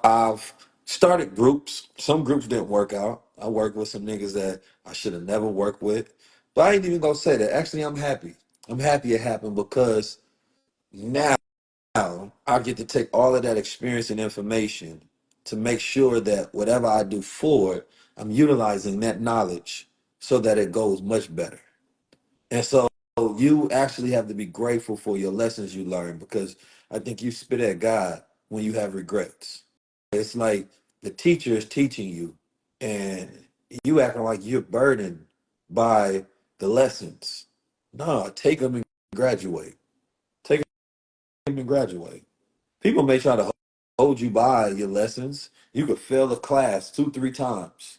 I've started groups. Some groups didn't work out. I worked with some niggas that I should have never worked with. But I ain't even gonna say that. Actually, I'm happy. I'm happy it happened because now I get to take all of that experience and information to make sure that whatever I do forward, I'm utilizing that knowledge so that it goes much better. And so you actually have to be grateful for your lessons you learn because I think you spit at God when you have regrets. It's like the teacher is teaching you and you acting like you're burdened by the lessons. No, take them and graduate. Take them and graduate. People may try to hold you by your lessons. You could fail a class two, three times.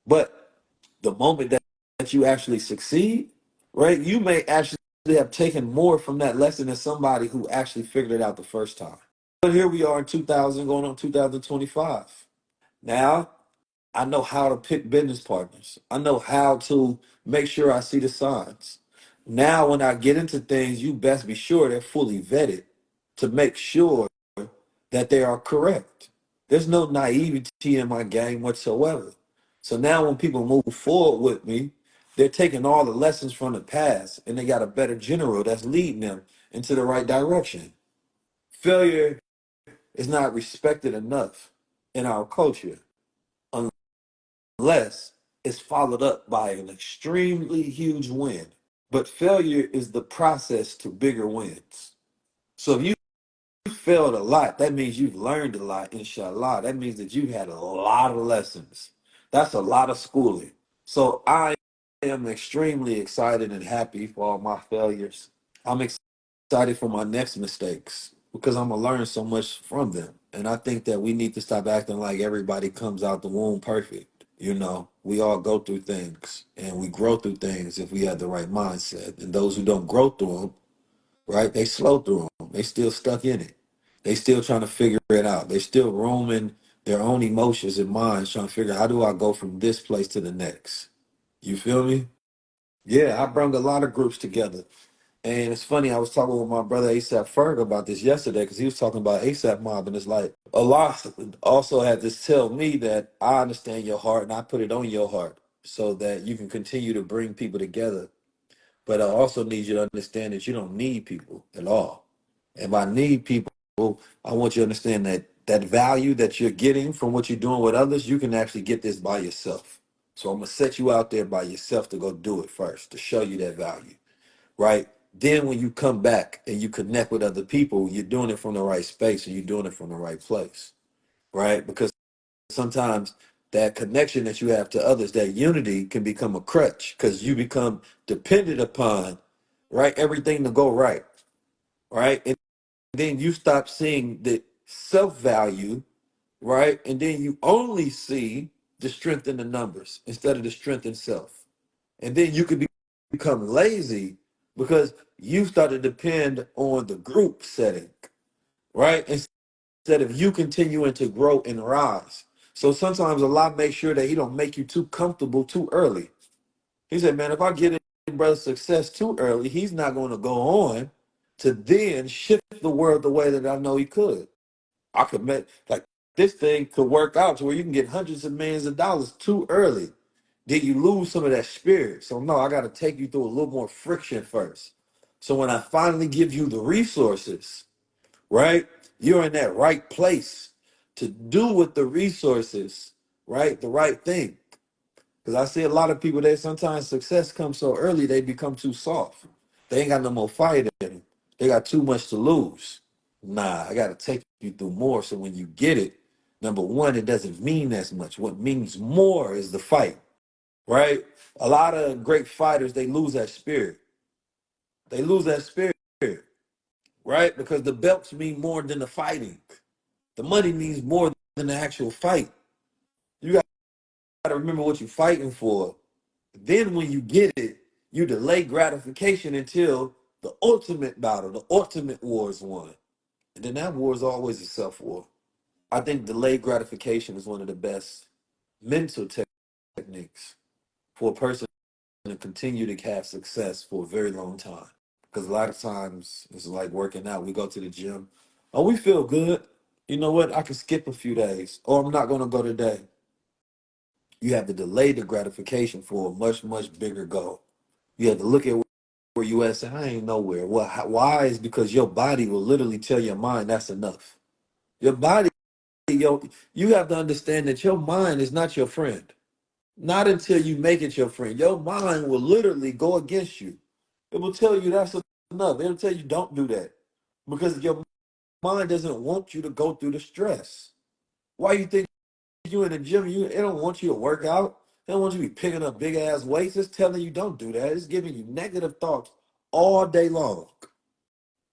But the moment that you actually succeed, right, you may actually have taken more from that lesson than somebody who actually figured it out the first time. But here we are in 2000, going on 2025. Now, I know how to pick business partners. I know how to make sure I see the signs. Now, when I get into things, you best be sure they're fully vetted to make sure that they are correct. There's no naivety in my game whatsoever. So now when people move forward with me, they're taking all the lessons from the past and they got a better general that's leading them into the right direction. Failure is not respected enough in our culture unless it's followed up by an extremely huge win. But failure is the process to bigger wins. So if you failed a lot, that means you've learned a lot, inshallah. That means that you've had a lot of lessons. That's a lot of schooling. So I am extremely excited and happy for all my failures. I'm excited for my next mistakes because I'm gonna learn so much from them. And I think that we need to stop acting like everybody comes out the womb perfect. You know, we all go through things and we grow through things if we have the right mindset. And those who don't grow through them, right? They slow through them. They still stuck in it. They still trying to figure it out. They still roaming their own emotions and minds, trying to figure out how do I go from this place to the next. You feel me? Yeah, I brought a lot of groups together. And it's funny, I was talking with my brother ASAP Ferg about this yesterday because he was talking about ASAP Mob, and it's like Allah also had to tell me that I understand your heart and I put it on your heart so that you can continue to bring people together. But I also need you to understand that you don't need people at all. And by need people, I want you to understand that that value that you're getting from what you're doing with others, you can actually get this by yourself. So I'm gonna set you out there by yourself to go do it first to show you that value, right? Then when you come back and you connect with other people, you're doing it from the right space and you're doing it from the right place, right? Because sometimes that connection that you have to others, that unity can become a crutch because you become dependent upon, right, everything to go right, right? And then you stop seeing the self value, right? And then you only see the strength in the numbers instead of the strength in self. And then you could become lazy because you start to depend on the group setting, right? Instead of you continuing to grow and rise. So sometimes Allah makes sure that He don't make you too comfortable too early. He said, man, if I get in brother's success too early, he's not going to go on to then shift the world the way that I know he could. I could make like this thing could work out to where you can get hundreds of millions of dollars too early. Then you lose some of that spirit. So no, I got to take you through a little more friction first. So when I finally give you the resources, right, you're in that right place to do with the resources, right, the right thing. Because I see a lot of people that sometimes success comes so early they become too soft. They ain't got no more fight in them. They got too much to lose. Nah, I got to take you through more. So when you get it, number one, it doesn't mean as much. What means more is the fight, right? A lot of great fighters, they lose that spirit. They lose that spirit, right? Because the belts mean more than the fighting. The money means more than the actual fight. You got to remember what you're fighting for. Then when you get it, you delay gratification until the ultimate battle, the ultimate war is won. And then that war is always a self war. I think delayed gratification is one of the best mental techniques for a person to continue to have success for a very long time. Because a lot of times it's like working out. We go to the gym. Oh, we feel good. You know what? I can skip a few days, or I'm not going to go today. You have to delay the gratification for a much, much bigger goal. You have to look at where you at. Say, I ain't nowhere. Why is because your body will literally tell your mind that's enough. Your body, you have to understand that your mind is not your friend. Not until you make it your friend. Your mind will literally go against you. It will tell you that's enough. It'll tell you don't do that because your mind doesn't want you to go through the stress. Why you think you in the gym? It don't want you to work out. It don't want you to be picking up big ass weights. It's telling you don't do that. It's giving you negative thoughts all day long.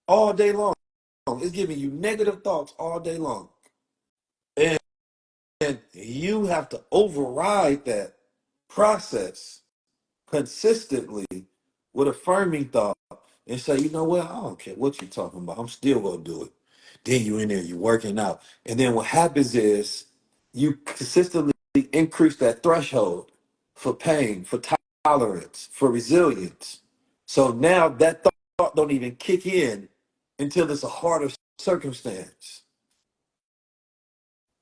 All day long. It's giving you negative thoughts all day long. And you have to override that process consistently with affirming thought and say, you know what, I don't care what you're talking about. I'm still gonna do it. Then you in there, you working out. And then what happens is you consistently increase that threshold for pain, for tolerance, for resilience. So now that thought don't even kick in until it's a harder circumstance.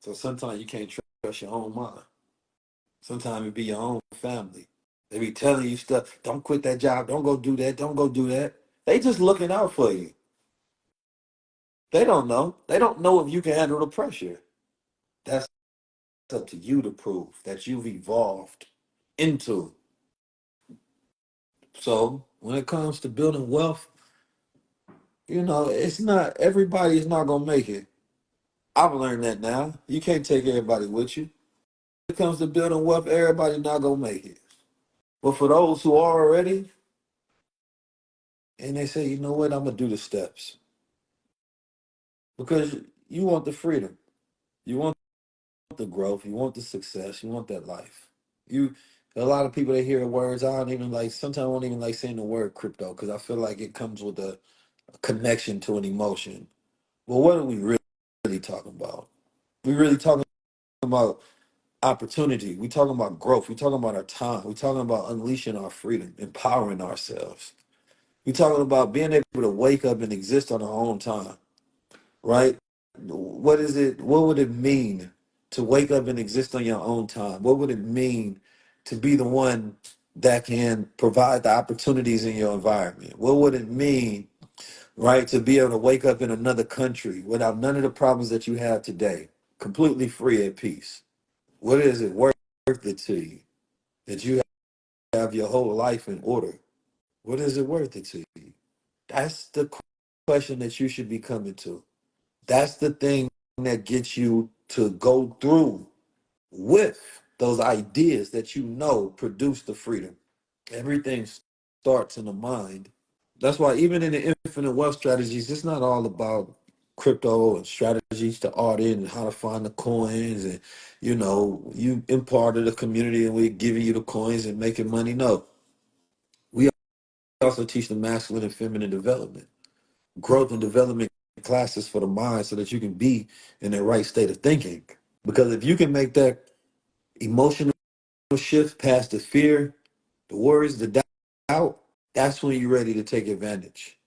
So sometimes you can't trust your own mind. Sometimes it be your own family. They be telling you stuff. Don't quit that job. Don't go do that. Don't go do that. They just looking out for you. They don't know. They don't know if you can handle the pressure. That's up to you to prove that you've evolved into. So when it comes to building wealth, it's not everybody is not gonna make it. I've learned that now. You can't take everybody with you. When it comes to building wealth, everybody not gonna make it. But for those who are already, and they say, you know what, I'm gonna do the steps because you want the freedom, you want the growth, you want the success, you want that life. You, a lot of people they hear words. I don't even like. Sometimes I don't even like saying the word crypto because I feel like it comes with a connection to an emotion. Well, what are we really talking about? We really talking about opportunity. We talking about growth. We talking about our time. We talking about unleashing our freedom, empowering ourselves. We talking about being able to wake up and exist on our own time, right? What is it? What would it mean to wake up and exist on your own time? What would it mean to be the one that can provide the opportunities in your environment? What would it mean, right, to be able to wake up in another country without none of the problems that you have today, completely free at peace? What is it worth it to you that you have your whole life in order? What is it worth it to you? That's the question that you should be coming to. That's the thing that gets you to go through with those ideas that you know produce the freedom. Everything starts in the mind. That's why even in the infinite wealth strategies, it's not all about crypto and strategies to audit and how to find the coins and you impart of the community and we're giving you the coins and making money. No. We also teach the masculine and feminine development, growth and development classes for the mind so that you can be in the right state of thinking. Because if you can make that emotional shift past the fear, the worries, the doubt, that's when you're ready to take advantage.